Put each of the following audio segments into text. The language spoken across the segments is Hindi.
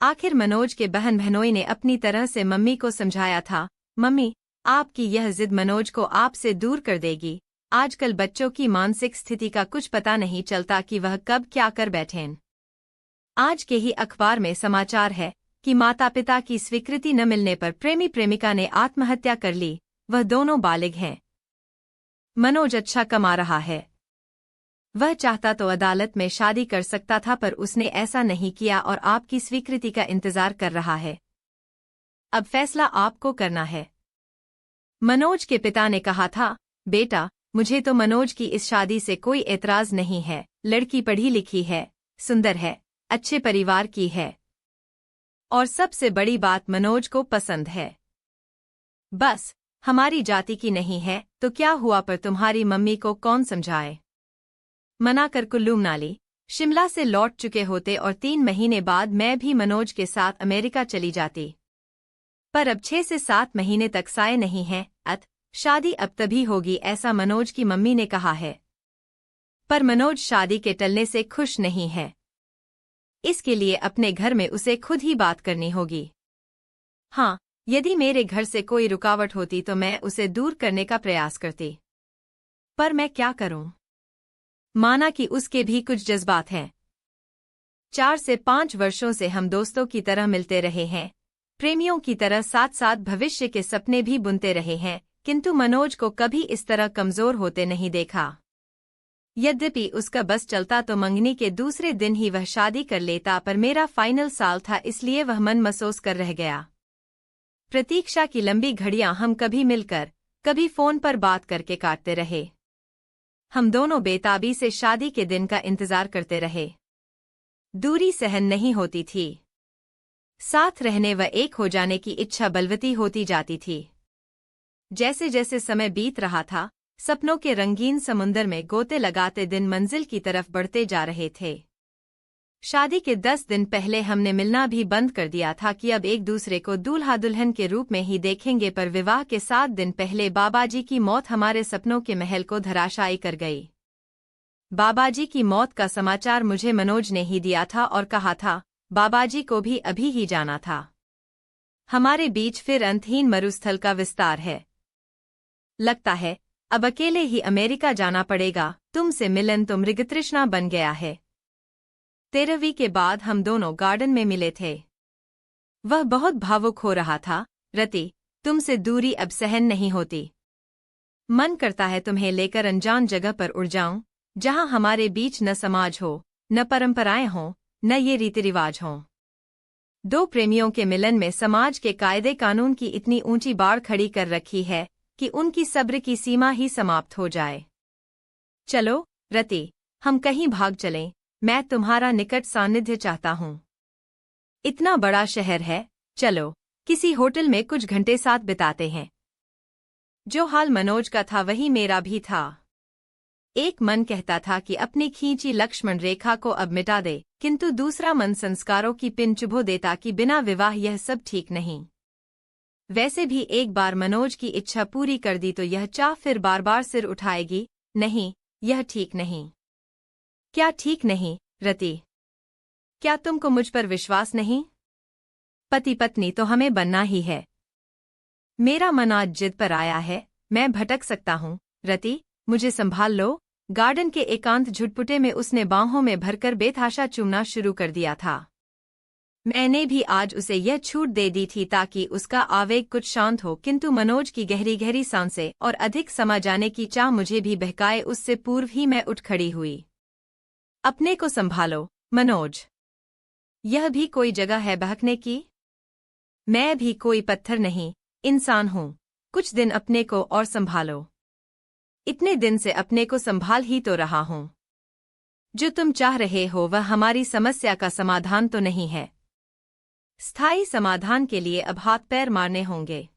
आखिर मनोज के बहन बहनोई ने अपनी तरह से मम्मी को समझाया था, मम्मी, आपकी यह जिद मनोज को आपसे दूर कर देगी। आजकल बच्चों की मानसिक स्थिति का कुछ पता नहीं चलता कि वह कब क्या कर बैठें। आज के ही अखबार में समाचार है कि माता पिता की स्वीकृति न मिलने पर प्रेमी प्रेमिका ने आत्महत्या कर ली। वह दोनों बालिग हैं। मनोज अच्छा कमा रहा है। वह चाहता तो अदालत में शादी कर सकता था, पर उसने ऐसा नहीं किया और आपकी स्वीकृति का इंतजार कर रहा है। अब फैसला आपको करना है। मनोज के पिता ने कहा था, बेटा, मुझे तो मनोज की इस शादी से कोई एतराज नहीं है। लड़की पढ़ी लिखी है, सुंदर है, अच्छे परिवार की है और सबसे बड़ी बात मनोज को पसंद है। बस हमारी जाति की नहीं है तो क्या हुआ, पर तुम्हारी मम्मी को कौन समझाए। मना कर कुल्लू मनाली शिमला से लौट चुके होते और 3 महीने बाद मैं भी मनोज के साथ अमेरिका चली जाती। पर अब 6 से 7 महीने तक साए नहीं हैं। शादी अब तभी होगी, ऐसा मनोज की मम्मी ने कहा है। पर मनोज शादी के टलने से खुश नहीं है। इसके लिए अपने घर में उसे खुद ही बात करनी होगी। हाँ, यदि मेरे घर से कोई रुकावट होती तो मैं उसे दूर करने का प्रयास करती। पर मैं क्या करूं? माना कि उसके भी कुछ जज्बात हैं। 4 से 5 वर्षों से हम दोस्तों की तरह मिलते रहे हैं, प्रेमियों की तरह साथ साथ भविष्य के सपने भी बुनते रहे हैं, किंतु मनोज को कभी इस तरह कमजोर होते नहीं देखा। यद्यपि उसका बस चलता तो मंगनी के दूसरे दिन ही वह शादी कर लेता, पर मेरा फाइनल साल था, इसलिए वह मन महसूस कर रह गया। प्रतीक्षा की लंबी घड़ियां हम कभी मिलकर कभी फोन पर बात करके काटते रहे। हम दोनों बेताबी से शादी के दिन का इंतजार करते रहे। दूरी सहन नहीं होती थी। साथ रहने व एक हो जाने की इच्छा बलवती होती जाती थी। जैसे जैसे समय बीत रहा था, सपनों के रंगीन समुंदर में गोते लगाते दिन मंजिल की तरफ बढ़ते जा रहे थे। शादी के 10 दिन पहले हमने मिलना भी बंद कर दिया था कि अब एक दूसरे को दूल्हा दुल्हन के रूप में ही देखेंगे, पर विवाह के 7 दिन पहले बाबाजी की मौत हमारे सपनों के महल को धराशायी कर गई। बाबाजी की मौत का समाचार मुझे मनोज ने ही दिया था और कहा था, बाबाजी को भी अभी ही जाना था। हमारे बीच फिर अंतहीन मरुस्थल का विस्तार है। लगता है अब अकेले ही अमेरिका जाना पड़ेगा। तुमसे मिलन तो मृगतृष्णा बन गया है। 13वीं के बाद हम दोनों गार्डन में मिले थे। वह बहुत भावुक हो रहा था। रति, तुमसे दूरी अब सहन नहीं होती। मन करता है तुम्हें लेकर अनजान जगह पर उड़ जाऊं, जहां हमारे बीच न समाज हो, न परंपराएं हों, न ये रीति रिवाज हों। 2 प्रेमियों के मिलन में समाज के कायदे कानून की इतनी ऊंची बाड़ खड़ी कर रखी है कि उनकी सब्र की सीमा ही समाप्त हो जाए। चलो रति, हम कहीं भाग चलें। मैं तुम्हारा निकट सानिध्य चाहता हूं। इतना बड़ा शहर है, चलो किसी होटल में कुछ घंटे साथ बिताते हैं। जो हाल मनोज का था वही मेरा भी था। एक मन कहता था कि अपनी खींची लक्ष्मण रेखा को अब मिटा दे, किंतु दूसरा मन संस्कारों की पिन चुभो देता कि बिना विवाह यह सब ठीक नहीं। वैसे भी एक बार मनोज की इच्छा पूरी कर दी तो यह चाह फिर बार बार सिर उठाएगी। नहीं, यह ठीक नहीं। क्या ठीक नहीं, रति? क्या तुमको मुझ पर विश्वास नहीं? पति पत्नी तो हमें बनना ही है। मेरा मन आज जिद पर आया है। मैं भटक सकता हूँ, रति, मुझे संभाल लो। गार्डन के एकांत झुटपुटे में उसने बाहों में भरकर बेतहाशा चूमना शुरू कर दिया था। मैंने भी आज उसे यह छूट दे दी थी ताकि उसका आवेग कुछ शांत हो, किंतु मनोज की गहरी गहरी सांसें और अधिक समा जाने की चाह मुझे भी बहकाए। उससे पूर्व ही मैं उठ खड़ी हुई। अपने को संभालो मनोज। यह भी कोई जगह है बहकने की? मैं भी कोई पत्थर नहीं, इंसान हूं। कुछ दिन अपने को और संभालो। इतने दिन से अपने को संभाल ही तो रहा हूं। जो तुम चाह रहे हो वह हमारी समस्या का समाधान तो नहीं है। स्थायी समाधान के लिए अब हाथ पैर मारने होंगे।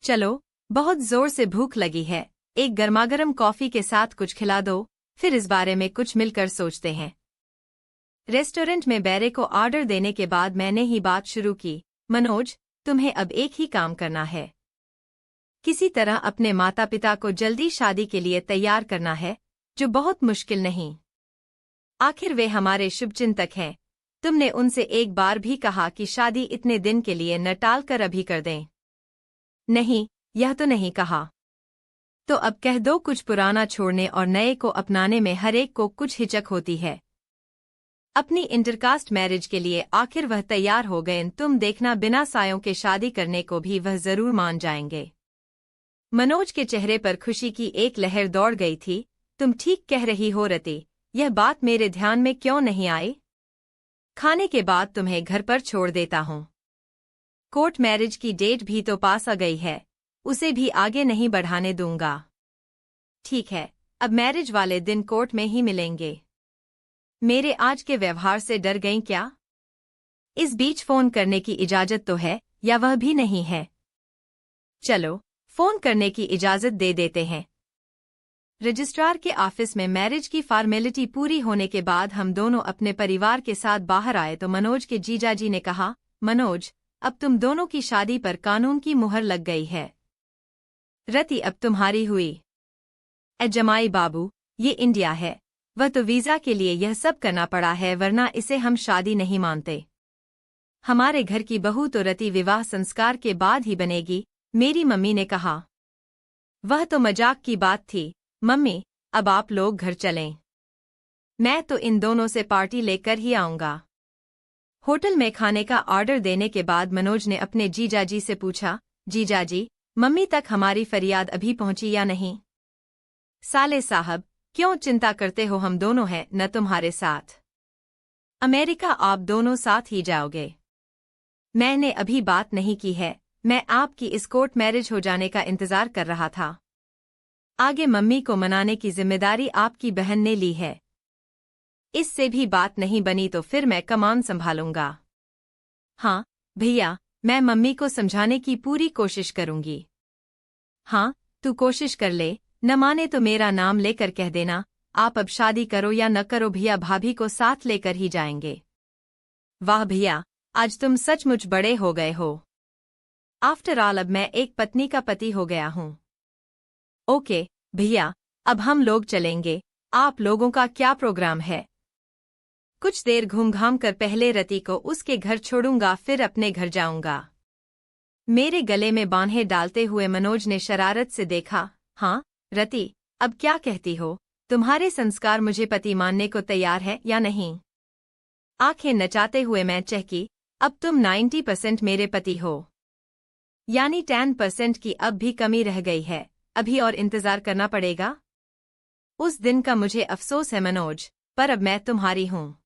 चलो, बहुत जोर से भूख लगी है। एक गर्मागर्म कॉफी के साथ कुछ खिला दो, फिर इस बारे में कुछ मिलकर सोचते हैं। रेस्टोरेंट में बैरे को ऑर्डर देने के बाद मैंने ही बात शुरू की। मनोज, तुम्हें अब एक ही काम करना है। किसी तरह अपने माता पिता को जल्दी शादी के लिए तैयार करना है, जो बहुत मुश्किल नहीं। आखिर वे हमारे शुभचिंतक हैं। तुमने उनसे एक बार भी कहा कि शादी इतने दिन के लिए न टाल कर अभी कर दें? नहीं, यह तो नहीं कहा। तो अब कह दो, कुछ पुराना छोड़ने और नए को अपनाने में हर एक को कुछ हिचक होती है। अपनी इंटरकास्ट मैरिज के लिए आखिर वह तैयार हो गए, तुम देखना बिना सायों के शादी करने को भी वह जरूर मान जाएंगे। मनोज के चेहरे पर खुशी की एक लहर दौड़ गई थी। तुम ठीक कह रही हो रति, यह बात मेरे ध्यान में क्यों नहीं आई? खाने के बाद तुम्हें घर पर छोड़ देता हूँ। कोर्ट मैरिज की डेट भी तो पास आ गई है, उसे भी आगे नहीं बढ़ाने दूंगा। ठीक है, अब मैरिज वाले दिन कोर्ट में ही मिलेंगे। मेरे आज के व्यवहार से डर गईं क्या? इस बीच फोन करने की इजाजत तो है या वह भी नहीं है? चलो, फोन करने की इजाजत दे देते हैं। रजिस्ट्रार के ऑफिस में मैरिज की फॉर्मेलिटी पूरी होने के बाद हम दोनों अपने परिवार के साथ बाहर आए तो मनोज के जीजाजी ने कहा, मनोज, अब तुम दोनों की शादी पर कानून की मुहर लग गई है। रति अब तुम्हारी हुई। ए जमाई बाबू, ये इंडिया है, वह तो वीजा के लिए यह सब करना पड़ा है, वरना इसे हम शादी नहीं मानते। हमारे घर की बहू तो रति विवाह संस्कार के बाद ही बनेगी, मेरी मम्मी ने कहा। वह तो मजाक की बात थी मम्मी, अब आप लोग घर चलें। मैं तो इन दोनों से पार्टी लेकर ही आऊंगा। होटल में खाने का ऑर्डर देने के बाद मनोज ने अपने जीजाजी से पूछा, जीजाजी, मम्मी तक हमारी फरियाद अभी पहुंची या नहीं? साले साहब, क्यों चिंता करते हो, हम दोनों हैं न तुम्हारे साथ। अमेरिका आप दोनों साथ ही जाओगे। मैंने अभी बात नहीं की है, मैं आपकी इस कोर्ट मैरिज हो जाने का इंतजार कर रहा था। आगे मम्मी को मनाने की जिम्मेदारी आपकी बहन ने ली है। इससे भी बात नहीं बनी तो फिर मैं कमान संभालूंगा। हाँ भैया, मैं मम्मी को समझाने की पूरी कोशिश करूंगी। हाँ, तू कोशिश कर ले, न माने तो मेरा नाम लेकर कह देना, आप अब शादी करो या न करो, भैया भाभी को साथ लेकर ही जाएंगे। वाह भैया, आज तुम सचमुच बड़े हो गए हो। आफ्टर ऑल अब मैं एक पत्नी का पति हो गया हूँ। ओके भैया, अब हम लोग चलेंगे, आप लोगों का क्या प्रोग्राम है? कुछ देर घूम-घाम कर पहले रति को उसके घर छोड़ूंगा, फिर अपने घर जाऊंगा। मेरे गले में बांहें डालते हुए मनोज ने शरारत से देखा। हाँ रति, अब क्या कहती हो, तुम्हारे संस्कार मुझे पति मानने को तैयार है या नहीं? आंखें नचाते हुए मैं चहकी, अब तुम 90% मेरे पति हो, यानी 10% की अब भी कमी रह गई है, अभी और इंतजार करना पड़ेगा। उस दिन का मुझे अफसोस है मनोज, पर अब मैं तुम्हारी हूँ।